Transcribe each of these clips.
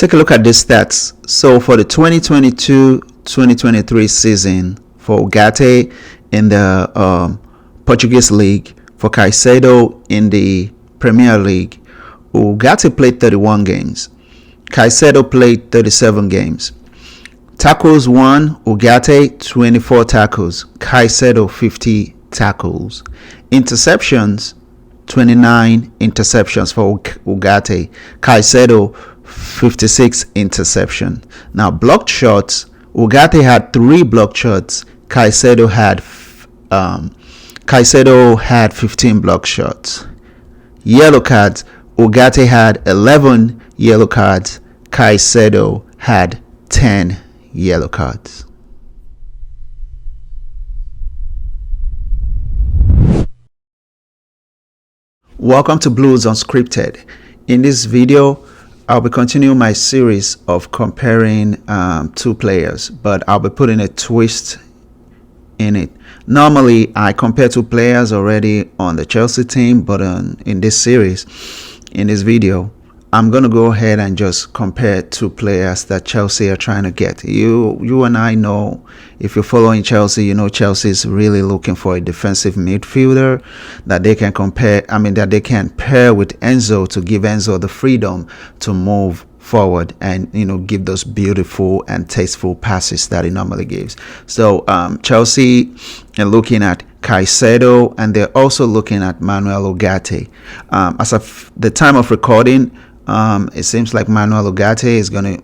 Take a look at these stats. So for the 2022-2023 season for Ugarte in the Portuguese League, for Caicedo in the Premier League, Ugarte played 31 games. Caicedo played 37 games. Tackles won, Ugarte 24 tackles, Caicedo 50 tackles. Interceptions, 29 interceptions for Ugarte, Caicedo 56 interception. Now blocked shots, Ugarte had 3 blocked shots, Caicedo had 15 blocked shots. Yellow cards, Ugarte had 11 yellow cards, Caicedo had 10 yellow cards. Welcome to Blues Unscripted. In this video, I'll be continuing my series of comparing two players, but I'll be putting a twist in it. Normally, I compare two players already on the Chelsea team, but in this series, in this video, I'm going to go ahead and just compare two players that Chelsea are trying to get. You and I know, if you're following Chelsea, you know Chelsea is really looking for a defensive midfielder that they can that they can pair with Enzo to give Enzo the freedom to move forward and give those beautiful and tasteful passes that he normally gives. So Chelsea are looking at Caicedo, and they're also looking at Manuel Ugarte. As of the time of recording, it seems like Manuel Ugarte is going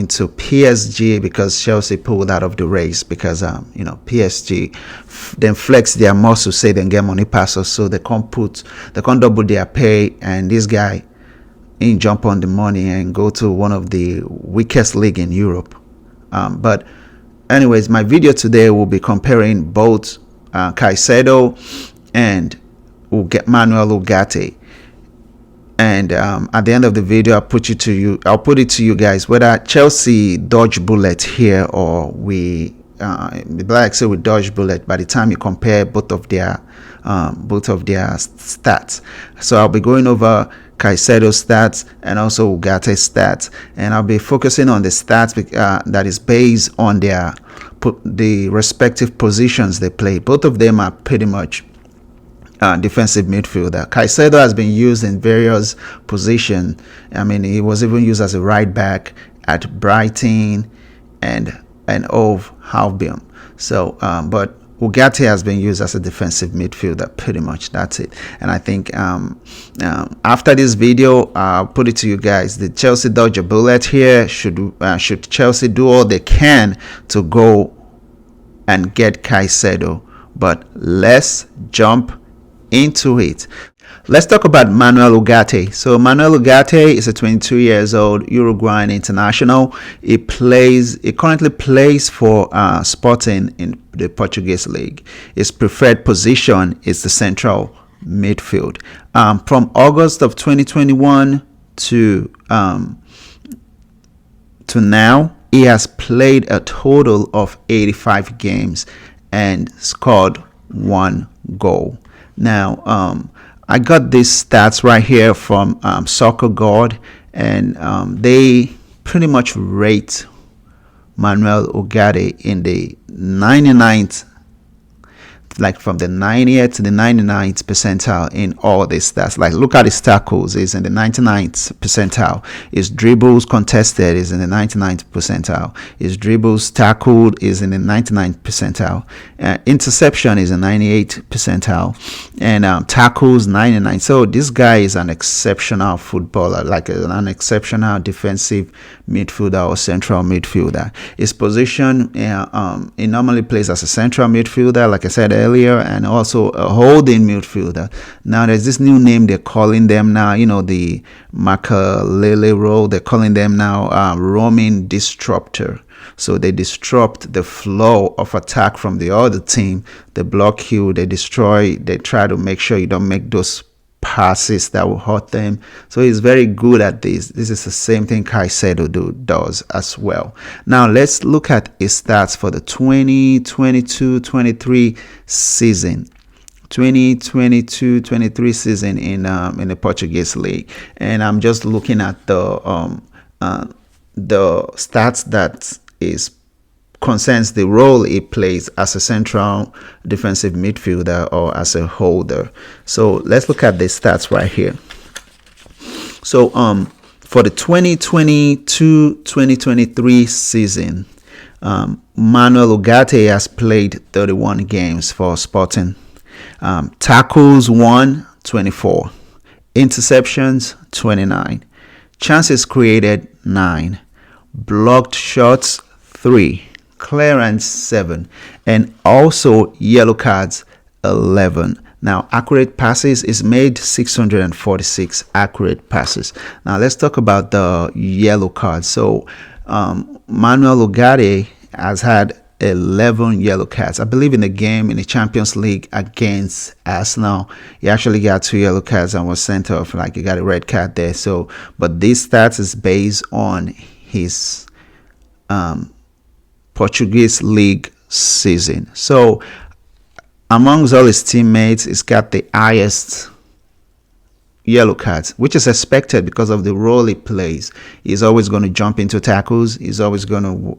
to PSG because Chelsea pulled out of the race because PSG then flex their muscle, say they get money passes, so they can't double their pay, and this guy jump on the money and go to one of the weakest league in Europe. But anyways, my video today will be comparing both Caicedo and Manuel Ugarte. And at the end of the video, I'll put it to you guys whether Chelsea dodge bullet here or we dodge bullet by the time you compare both of their stats. So I'll be going over Caicedo's stats and also Ugarte's stats, and I'll be focusing on the stats that is based on the respective positions they play. Both of them are pretty much defensive midfielder. Caicedo has been used in various positions. He was even used as a right back at Brighton and Hove Albion. So, but Ugarte has been used as a defensive midfielder. Pretty much, that's it. And I think after this video, I'll put it to you guys: did Chelsea dodge a bullet here? Should Chelsea do all they can to go and get Caicedo? But let's jump into it. Let's talk about Manuel Ugarte. So Manuel Ugarte is a 22 years old Uruguayan international. He currently plays for Sporting in the Portuguese League. His preferred position is the central midfield. From August of 2021 to now, he has played a total of 85 games and scored 1 goal. Now, I got these stats right here from Soccer God, and they pretty much rate Manuel Ugarte in the 99th, like from the 90th to the 99th percentile in all these stats. Like, look at his tackles, is in the 99th percentile. His dribbles contested is in the 99th percentile. His dribbles tackled is in the 99th percentile. Interception is in 98th percentile, and tackles 99. So this guy is an exceptional footballer, like an exceptional defensive midfielder or central midfielder. His position, he normally plays as a central midfielder, like I said earlier, and also a holding midfielder. Now there's this new name they're calling them now, the Makalele role. They're calling them now roaming disruptor. So they disrupt the flow of attack from the other team. They block you, they destroy, they try to make sure you don't make those passes that will hurt them. So he's very good at this. This is the same thing Caicedo does as well. Now let's look at his stats for the 2022-23 season. 2022-23 season in the Portuguese league, and I'm just looking at the the stats that is concerns the role he plays as a central defensive midfielder or as a holder. So let's look at the stats right here. So for the 2022-2023 season, Manuel Ugarte has played 31 games for Sporting. Tackles 24, interceptions 29, chances created 9, blocked shots 3, clearance 7, and also yellow cards 11. Now, accurate passes is made 646 accurate passes. Now, let's talk about the yellow cards. So, Manuel Ugarte has had 11 yellow cards. I believe in the game in the Champions League against Arsenal, he actually got 2 yellow cards and was sent off. Like, he got a red card there. So, but this stats is based on his Portuguese league season. So, amongst all his teammates, he's got the highest yellow cards, which is expected because of the role he plays. He's always going to jump into tackles. He's always going to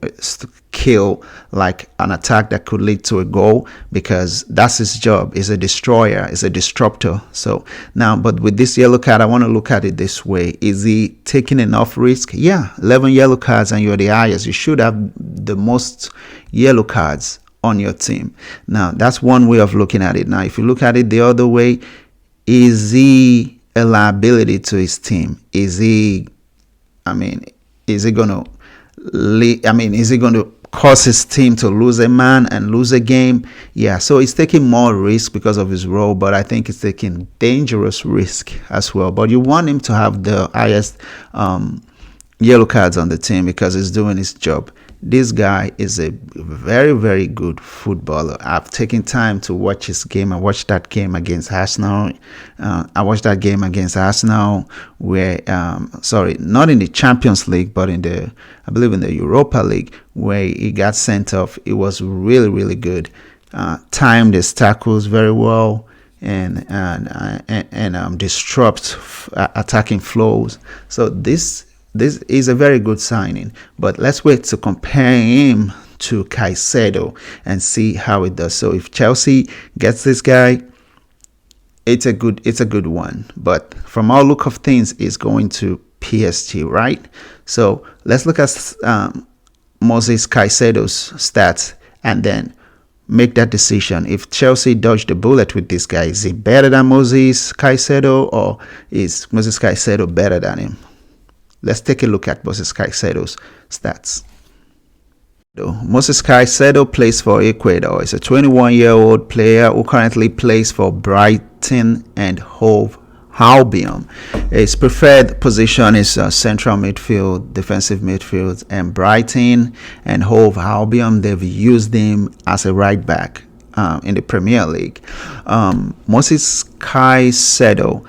kill like an attack that could lead to a goal, because that's his job. He's a destroyer. He's a disruptor. So now, but with this yellow card, I want to look at it this way. Is he taking enough risk? Yeah, 11 yellow cards and you're the highest. You should have the most yellow cards on your team. Now, that's one way of looking at it. Now, if you look at it the other way, is he a liability to his team? Is he going to cause his team to lose a man and lose a game? Yeah, so he's taking more risk because of his role, but I think he's taking dangerous risk as well. But you want him to have the highest yellow cards on the team because he's doing his job. This guy is a very, very good footballer. I've taken time to watch his game. I watched that game against Arsenal. Where, not in the Champions League, but I believe in the Europa League, where he got sent off. It was really, really good. Timed his tackles very well and disrupt attacking flows. So this is a very good signing, but let's wait to compare him to Caicedo and see how it does. So if Chelsea gets this guy, it's a good one. But from all look of things, it's going to PSG, right? So let's look at Moises Caceido's stats and then make that decision. If Chelsea dodged the bullet with this guy, is he better than Moises Caceido, or is Moises Caceido better than him? Let's take a look at Moises Caceido's stats. Moises Caceido plays for Ecuador. He's a 21-year-old player who currently plays for Brighton and Hove Albion. His preferred position is central midfield, defensive midfield, and Brighton and Hove Albion, they've used him as a right back in the Premier League. Moises Caceido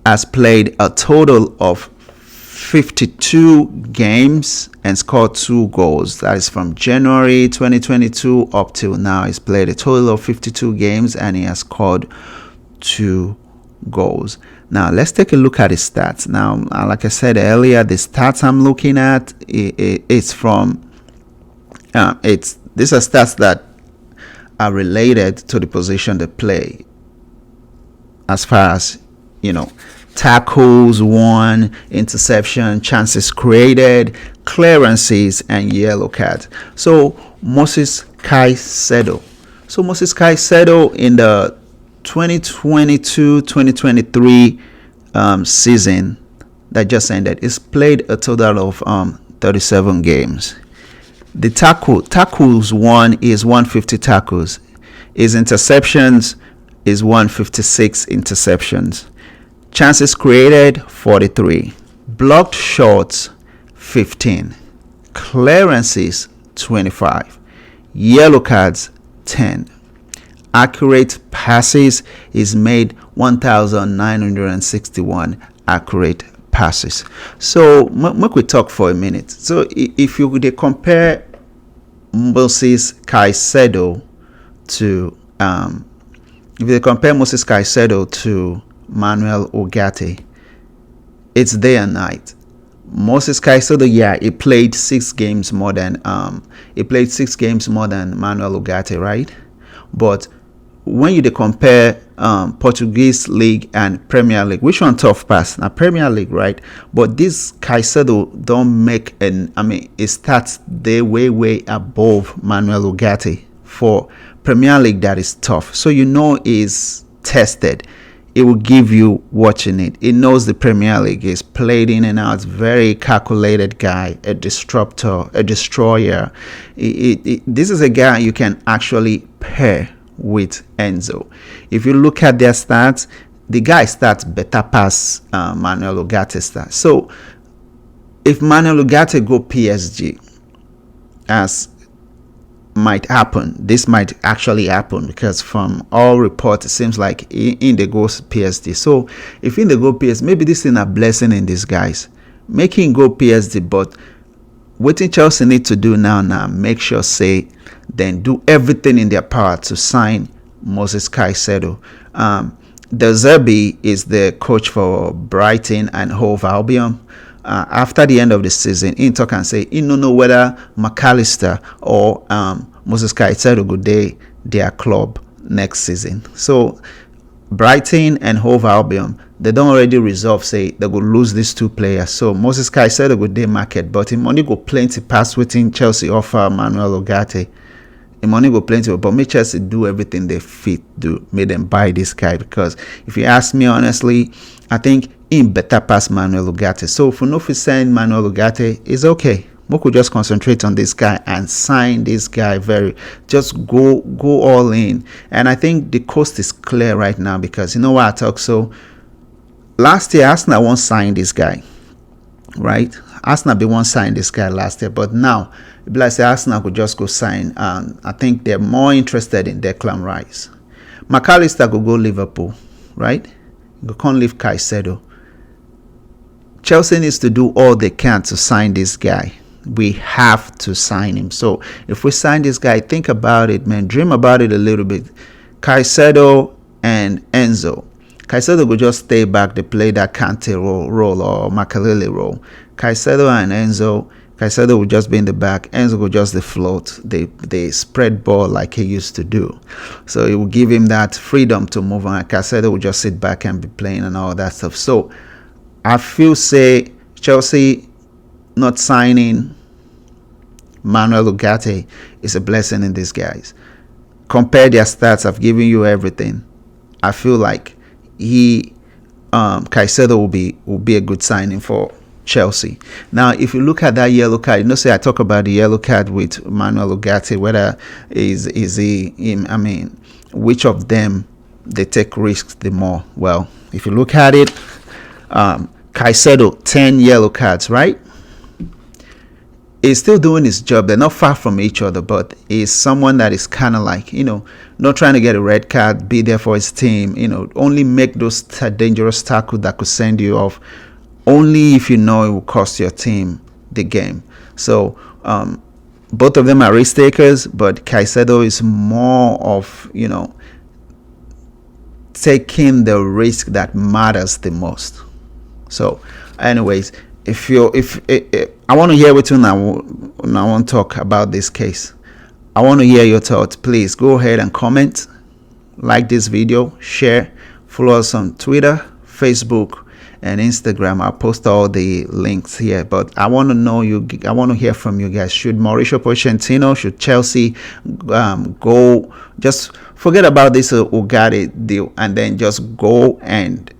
has played a total of 52 games and scored 2 goals. That is from January 2022 up till now. He's played a total of 52 games and he has scored 2 goals. Now let's take a look at his stats. Now, like I said earlier, the stats I'm looking at these are stats that are related to the position they play, as far as tackles won, interception, chances created, clearances, and yellow cards. So Moises Caceido. In the 2022-2023 season that just ended, he's played a total of 37 games. The tackles won is 150 tackles. His interceptions is 156 interceptions. Chances created 43, blocked shots 15, clearances 25, yellow cards 10. Accurate passes is made 1,961 accurate passes. So make we talk for a minute. So if you would compare Moises Caceido to Manuel Ugarte, it's day and night. Moises Caceido, yeah, he played 6 games more than Manuel Ugarte, right? But when you compare Portuguese League and Premier League, which one tough pass? Now Premier League, right? But this Caicedo don't make it starts they way above Manuel Ugarte for Premier League. That is tough. So is tested. It will give you watching it. It knows the Premier League is played in and out. Very calculated guy, a disruptor, a destroyer. This is a guy you can actually pair with Enzo. If you look at their stats, the guy stats better pass Manuel Ugarte stats. So if Manuel Ugarte go PSG, as might happen, this might actually happen, because from all reports it seems like in the goes PSG. So if in the go PSG, maybe this is a blessing in disguise, making go PSG. But what Chelsea need to do now make sure then do everything in their power to sign Moises Caceido. De Zerbi is the coach for Brighton and Hove Albion. After the end of the season, he talk and say he don't know whether McAllister or Moises Caceido go their club next season. So Brighton and Hove Albion, they don't already resolve say they go lose these 2 players. So Moises Caceido go their market, but him money go plenty pass within Chelsea offer Manuel Ugarte. Him money go plenty, but make Chelsea do everything they fit do. Make them buy this guy, because if you ask me honestly, I think in better pass Manuel Ugarte. So if we know if we sign Manuel Ugarte, it's okay. We could just concentrate on this guy and sign this guy just go all in. And I think the coast is clear right now, because you know what I talk. So last year Arsenal won't sign this guy, right? Arsenal be one sign this guy last year, but now like say Arsenal could just go sign. I think they're more interested in Declan Rice. McAllister could go Liverpool, right? You can't leave Caicedo. Chelsea needs to do all they can to sign this guy. We have to sign him. So if we sign this guy, think about it, man. Dream about it a little bit. Caicedo and Enzo. Caicedo will just stay back to play that Kante role or Makelele role. Caicedo and Enzo. Caicedo will just be in the back. Enzo will just the float. They spread ball like he used to do. So it will give him that freedom to move on. Caicedo will just sit back and be playing and all that stuff. So I feel say Chelsea not signing Manuel Ugarte is a blessing in disguise. Compare their stats. I've given you everything. I feel like Caicedo will be a good signing for Chelsea. Now, if you look at that yellow card, say I talk about the yellow card with Manuel Ugarte, whether is he him, which of them they take risks the more. Well, if you look at it, Caicedo 10 yellow cards, right? He's still doing his job. They're not far from each other, but he's someone that is kind of like, not trying to get a red card, be there for his team, only make those dangerous tackles that could send you off, only if it will cost your team the game. So both of them are risk takers, but Caicedo is more of, taking the risk that matters the most. So anyways, if I want to hear what you now I want to talk about this case. I want to hear your thoughts. Please go ahead and comment, like this video, share, follow us on Twitter, Facebook, and Instagram. I'll post all the links here. But I want to know I want to hear from you guys. Should Mauricio Pochettino, should Chelsea go? Just forget about this Ugarte deal and then just go and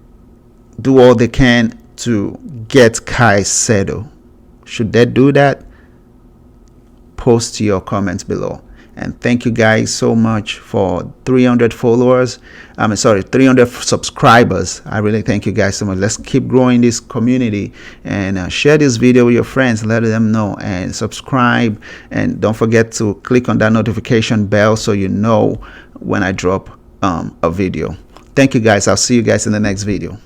do all they can to get Caicedo. Should they do that? Post your comments below. And thank you guys so much for 300 followers. 300 subscribers. I really thank you guys so much. Let's keep growing this community and share this video with your friends. Let them know and subscribe. And don't forget to click on that notification bell so you know when I drop a video. Thank you guys. I'll see you guys in the next video.